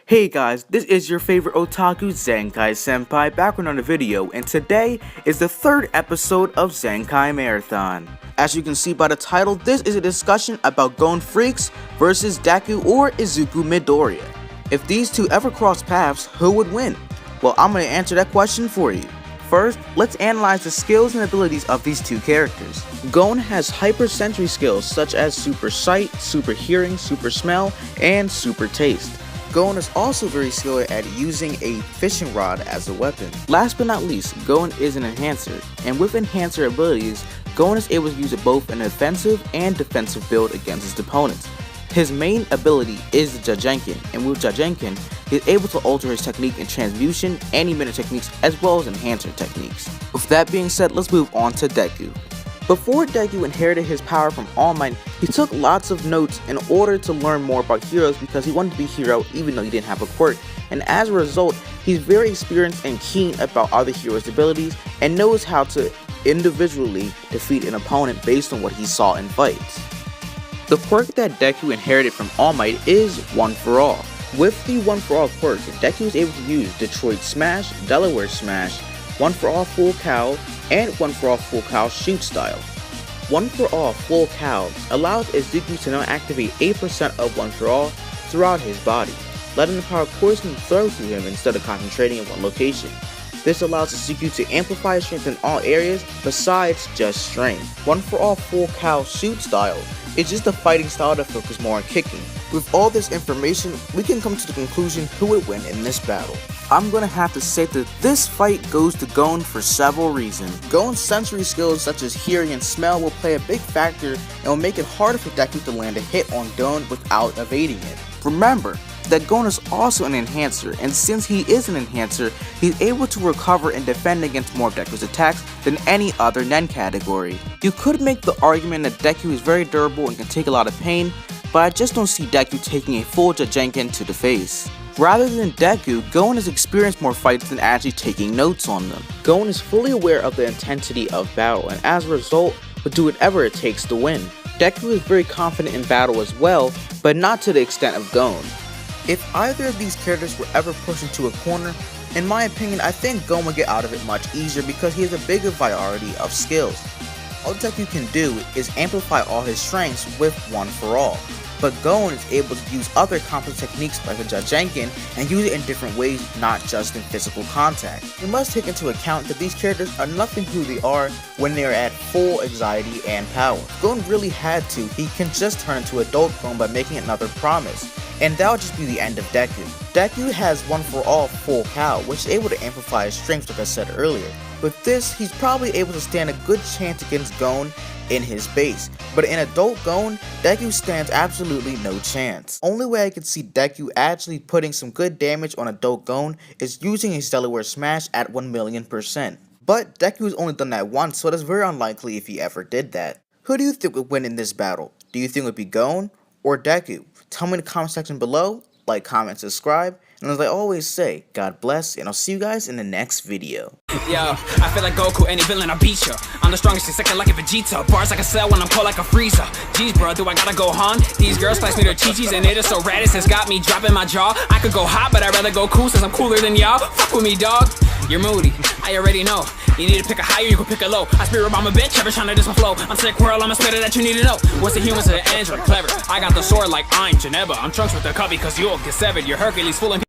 Hey guys, this is your favorite otaku Zenkai Senpai back with another video, and today is the third episode of Zenkai Marathon. As you can see by the title, this is a discussion about Gon Freecs versus DEKU or Izuku Midoriya. If these two ever cross paths, who would win? Well, I'm going to answer that question for you. First, let's analyze the skills and abilities of these two characters. Gon has hypersensory skills such as Super Sight, Super Hearing, Super Smell, and Super Taste. Gon is also very skilled at using a fishing rod as a weapon. Last but not least, Gon is an enhancer, and with enhancer abilities, Gon is able to use both an offensive and defensive build against his opponents. His main ability is the Jajenkin, and with Jajenkin, he is able to alter his technique in transmutation and emitter techniques as well as enhancer techniques. With that being said, let's move on to DEKU. Before DEKU inherited his power from All Might, he took lots of notes in order to learn more about heroes because he wanted to be a hero even though he didn't have a quirk, and as a result, he's very experienced and keen about other heroes' abilities and knows how to individually defeat an opponent based on what he saw in fights. The quirk that DEKU inherited from All Might is One For All. With the One For All quirk, DEKU is able to use Detroit Smash, Delaware Smash, One For All Full Cow, and One For All Full Cow Shoot Style. One For All Full Cow allows Izuku to now activate 8% of One For All throughout his body, letting the power coursing flow through him instead of concentrating in one location. This allows Izuku to amplify his strength in all areas besides just strength. One For All Full Cow Shoot Style is just a fighting style that focuses more on kicking. With all this information, we can come to the conclusion who would win in this battle. I'm gonna have to say that this fight goes to Gon for several reasons. Gon's sensory skills such as hearing and smell will play a big factor and will make it harder for DEKU to land a hit on Gon without evading it. Remember that Gon is also an enhancer, and since he is an enhancer, he's able to recover and defend against more of DEKU's attacks than any other Nen category. You could make the argument that DEKU is very durable and can take a lot of pain, but I just don't see DEKU taking a full Jajenkin to the face. Rather than DEKU, Gon has experienced more fights than actually taking notes on them. Gon is fully aware of the intensity of battle, and as a result, will do whatever it takes to win. DEKU is very confident in battle as well, but not to the extent of Gon. If either of these characters were ever pushed into a corner, in my opinion, I think Gon would get out of it much easier because he has a bigger variety of skills. All DEKU can do is amplify all his strengths with One For All, but Gon is able to use other complex techniques like the Jajenkin and use it in different ways, not just in physical contact. We must take into account that these characters are nothing who they are when they are at full anxiety and power. Gon really had to, he can just turn into adult Gon by making another promise, and that would just be the end of DEKU. DEKU has One For All Full Cow, which is able to amplify his strengths like I said earlier. With this, he's probably able to stand a good chance against Gon in his base, but in adult Gon, DEKU stands absolutely no chance. Only way I could see DEKU actually putting some good damage on adult Gon is using his Delaware Smash at 1,000,000%. But DEKU has only done that once, so it is very unlikely if he ever did that. Who do you think would win in this battle? Do you think it would be Gon or DEKU? Tell me in the comment section below, like, comment, subscribe, and as I always say, God bless, and I'll see you guys in the next video. Yo, I feel like Goku, any villain, I beat ya. I'm the strongest in second like a Vegeta. Bars like a cell when I'm cold like a freezer. Jeez, bro, do I gotta go Han? These girls class me their chi-chis and it is so rad, it's got me dropping my jaw. I could go hot, but I'd rather go cool since I'm cooler than y'all. Fuck with me, dog. You're moody, I already know. You need to pick a higher, you can pick a low. I spirit bomb a bitch, ever trying to diss my flow. I'm sick world, I'm a spitter that you need to know. What's the humans to the android? Clever. I got the sword like I'm Geneva. I'm trunks with the cubby cause you'll get severed. You're Hercules fooling